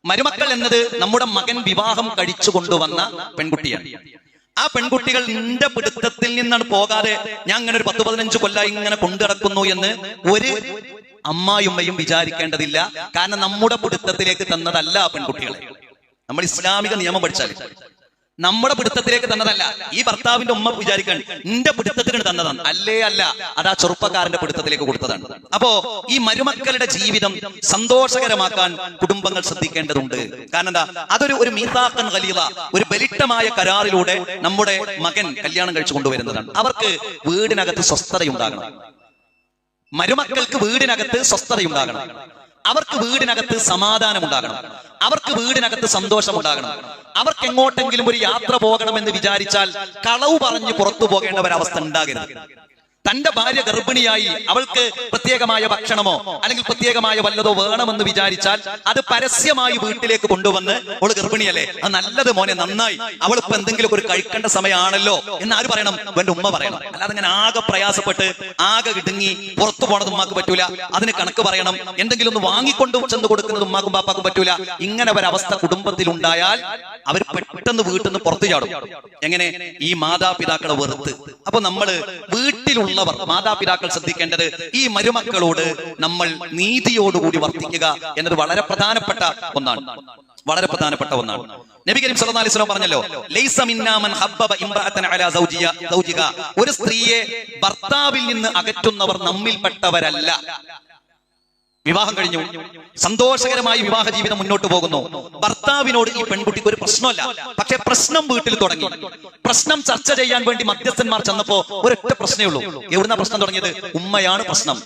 മരുമക്കൾ എന്നത് നമ്മുടെ മകൻ വിവാഹം കഴിച്ചു കൊണ്ടുവന്ന പെൺകുട്ടിയാണ്. ആ പെൺകുട്ടികൾ നിന്റെ പിടുത്തത്തിൽ നിന്നാണ് പോകാതെ ഞാൻ ഇങ്ങനെ ഒരു 10-15 കൊല്ലം ഇങ്ങനെ കൊണ്ടുനടക്കുന്നു എന്ന് ഒരു അമ്മായിമ്മയും വിചാരിക്കേണ്ടതില്ല. കാരണം നമ്മുടെ പിടുത്തത്തിലേക്ക് തന്നതല്ല ആ പെൺകുട്ടികളെ. നമ്മൾ ഇസ്ലാമിക നിയമം പഠിച്ചാൽ നമ്മുടെ പിടുത്തത്തിലേക്ക് തന്നതല്ല. ഈ ഭർത്താവിന്റെ ഉമ്മ വിചാരിക്കാൻ നിന്റെ പിടുത്തത്തിന് തന്നതാണ്. അല്ലേ അല്ല, അത് ആ ചെറുപ്പക്കാരന്റെ പിടുത്തത്തിലേക്ക് കൊടുത്തതാണ്. അപ്പോ ഈ മരുമക്കളുടെ ജീവിതം സന്തോഷകരമാക്കാൻ കുടുംബങ്ങൾ ശ്രദ്ധിക്കേണ്ടതുണ്ട്. കാരണം എന്താ, അതൊരു മീസാഖൻ ഖലീദ, ഒരു ബലിഷ്ഠമായ കരാറിലൂടെ നമ്മുടെ മകൻ കല്യാണം കഴിച്ചു കൊണ്ടുവരുന്നതാണ്. അവർക്ക് വീടിനകത്ത് സ്വസ്ഥതയുണ്ടാകണം. മരുമക്കൾക്ക് വീടിനകത്ത് സ്വസ്ഥതയുണ്ടാകണം. അവർക്ക് വീടിനകത്ത് സമാധാനം ഉണ്ടാകണം. അവർക്ക് വീടിനകത്ത് സന്തോഷമുണ്ടാകണം. അവർക്ക് എങ്ങോട്ടെങ്കിലും ഒരു യാത്ര പോകണമെന്ന് വിചാരിച്ചാൽ കളവ് പറഞ്ഞ് പുറത്തു പോകേണ്ട ഒരവസ്ഥ ഉണ്ടാകരുത്. തന്റെ ഭാര്യ ഗർഭിണിയായി അവൾക്ക് പ്രത്യേകമായ ഭക്ഷണമോ അല്ലെങ്കിൽ പ്രത്യേകമായ വല്ലതോ വേണമെന്ന് വിചാരിച്ചാൽ അത് പരസ്യമായി വീട്ടിലേക്ക് കൊണ്ടുവന്ന് അവള് ഗർഭിണിയല്ലേ, അത് നല്ലത് മോനെ, നന്നായി, അവളിപ്പോ എന്തെങ്കിലും ഒരു കഴിക്കേണ്ട സമയമാണല്ലോ എന്ന് ആര് പറയണം? എന്റെ ഉമ്മ പറയണം. അല്ലാതെ അങ്ങനെ ആകെ പ്രയാസപ്പെട്ട് ആകെ ഇടുങ്ങി പുറത്തു പോണത് ഉമ്മാക്ക് പറ്റൂല. അതിന് കണക്ക് പറയണം. എന്തെങ്കിലും ഒന്ന് വാങ്ങിക്കൊണ്ടു ചെന്ന് കൊടുക്കുന്നത് ഉമ്മാക്കും പാപ്പാക്കും പറ്റൂല. ഇങ്ങനെ ഒരവസ്ഥ കുടുംബത്തിൽ ഉണ്ടായാൽ അവർ പെട്ടെന്ന് വീട്ടിൽ നിന്ന് പുറത്തു ചാടും. എങ്ങനെ? ഈ മാതാപിതാക്കളെ വെറുത്ത്. അപ്പൊ നമ്മള് വീട്ടിലുള്ള മാതാപിതാക്കൾ ശ്രദ്ധിക്കേണ്ടത് ഈ മരുമക്കളോട് നമ്മൾ നീതിയോടുകൂടി വർത്തിക്കുക എന്നത് വളരെ പ്രധാനപ്പെട്ട ഒന്നാണ്. വളരെ പ്രധാനപ്പെട്ട ഒന്നാണ്. നബി കരീം സല്ലല്ലാഹു അലൈഹി വസല്ലം പറഞ്ഞല്ലോ, ലൈസ മിന്നാ മൻ ഹബ്ബബ ഇംറഅതൻ അലാ സൗജിക. ഒരു സ്ത്രീയെ ഭർത്താവിൽ നിന്ന് അകറ്റുന്നവർ നമ്മിൽപ്പെട്ടവരല്ല. വിവാഹം കഴിഞ്ഞു, സന്തോഷകരമായി വിവാഹ ജീവിതം മുന്നോട്ട് പോകുന്നു. ഭർത്താവിനോട് ഈ പെൺകുട്ടിക്ക് ഒരു പ്രശ്നമല്ല. പക്ഷെ പ്രശ്നം വീട്ടിൽ തുടങ്ങി. പ്രശ്നം ചർച്ച ചെയ്യാൻ വേണ്ടി മധ്യസ്ഥന്മാർ ചെന്നപ്പോ ഒരൊറ്റ പ്രശ്നമേ ഉള്ളൂ. എവിടുന്ന പ്രശ്നം തുടങ്ങിയത്? ഉമ്മയാണ് പ്രശ്നം.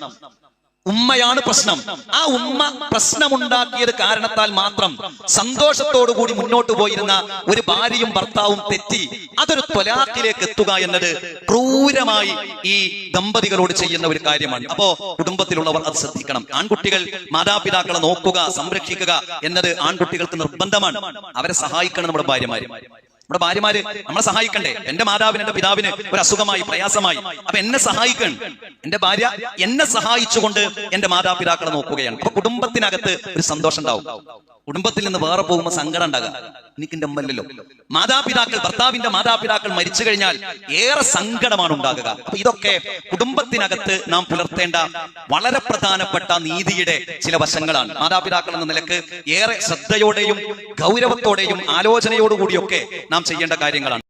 ഉമ്മയാണ് പ്രശ്നം. ആ ഉമ്മ പ്രശ്നമുണ്ടാക്കിയത് കാരണത്താൽ മാത്രം സന്തോഷത്തോടുകൂടി മുന്നോട്ട് പോയിരുന്ന ഒരു ഭാര്യയും ഭർത്താവും തെറ്റി അതൊരു ത്വലാഖിലേക്ക് എത്തുക എന്നത് ക്രൂരമായി ഈ ദമ്പതികളോട് ചെയ്യുന്ന ഒരു കാര്യമാണ്. അപ്പോ കുടുംബത്തിലുള്ളവർ അത് ശ്രദ്ധിക്കണം. ആൺകുട്ടികൾ മാതാപിതാക്കളെ നോക്കുക, സംരക്ഷിക്കുക എന്നത് ആൺകുട്ടികൾക്ക് നിർബന്ധമാണ്. അവരെ സഹായിക്കണം നമ്മുടെ ഭാര്യമാര്. നമ്മുടെ ഭാര്യമാര് നമ്മളെ സഹായിക്കണ്ടേ? എന്റെ മാതാവിന്, എന്റെ പിതാവിന് ഒരു അസുഖമായി, പ്രയാസമായി, അപ്പൊ എന്നെ സഹായിക്കണം. എന്റെ ഭാര്യ എന്നെ സഹായിച്ചുകൊണ്ട് എന്റെ മാതാപിതാക്കളെ നോക്കുകയാണ്. അപ്പൊ കുടുംബത്തിനകത്ത് ഒരു സന്തോഷം ഉണ്ടാവും. കുടുംബത്തിൽ നിന്ന് വേറെ പോകുമ്പോൾ സങ്കടം ഉണ്ടാകുക. എനിക്ക് എന്റെ അമ്മല്ലോ. മാതാപിതാക്കൾ, ഭർത്താവിന്റെ മാതാപിതാക്കൾ മരിച്ചു കഴിഞ്ഞാൽ ഏറെ സങ്കടമാണ് ഉണ്ടാകുക. അപ്പൊ ഇതൊക്കെ കുടുംബത്തിനകത്ത് നാം പുലർത്തേണ്ട വളരെ പ്രധാനപ്പെട്ട നീതിയുടെ ചില വശങ്ങളാണ്. മാതാപിതാക്കൾ എന്ന നിലക്ക് ഏറെ ശ്രദ്ധയോടെയും ഗൗരവത്തോടെയും ആലോചനയോടുകൂടിയൊക്കെ നാം ചെയ്യേണ്ട കാര്യങ്ങളാണ്.